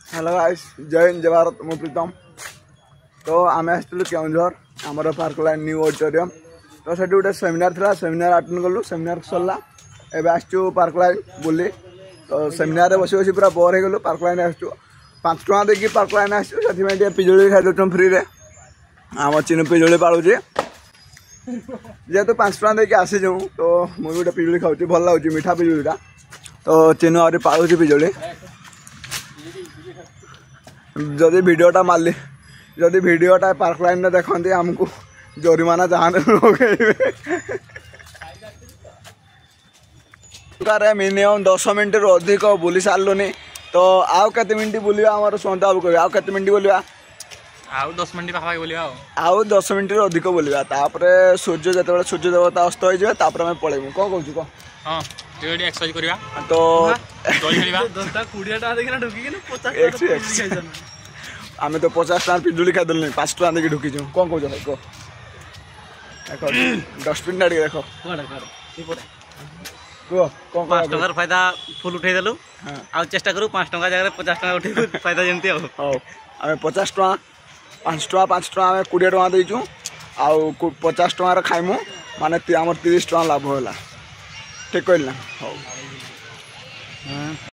Hello guys जय हिंद जय भारत मु प्रीतम। तो आम आसलु केउझर आमर पार्क लाइन न्यू ऑडिटोरियम। तो से गोटे सेमिनार था सेमिनार अटेंड कलु सेमिनार सरला एवं आसचु पार्क लाइन बुली। तो सेमिनार बस बस पूरा बोर हो गलु पार्क लाइन आसचु 5 टका देकी पार्क लाइन आसचु से पिजुली खाई दौन फ्री रे आम चिन्ह पिजुली पालुचे जेहेतु 5 टका देकी आसी जाऊँ तो मुझे गोटे पिजुली खाऊँ भल लगुच मीठा पिजुलीटा। तो चिन्ह आहरी पालुची पिजुली जदि वीडियोटा मारली जदि वीडियोटा पार्क लाइन में देखते आमको जरिमाना जहाँ मिनिमम 10 मिनट रू अधिक बुली सारूनी। तो आउ के मिनट बुलवा आम सुनता बाबू कह आउ के मिनट बुलवा आउ 10 मिनट पाखा बुलवा आउ 10 मिनट रू अधिक बुलवा तापर सूर्य जो सूर्य देवता अस्त हो जाए तापर आम पलैबू कौन कौन कह हाँ एक्सरसाइज करवा तो आम तो 50 टका पिजुली खाई देलु 5 टका देकी ढुकी कौन कौन कह डस्टबिन टाइम देख कह 5 टकार फायदा फुल उठे देलु आ चेष्टा करू 5 टका जगह 50 टका उठे फायदा जमती आम 50 टका 5 टका आम 20 टका देचु आउ 50 टकार खाइमु माने आम 30 टका लाभ होला ठीक कहला।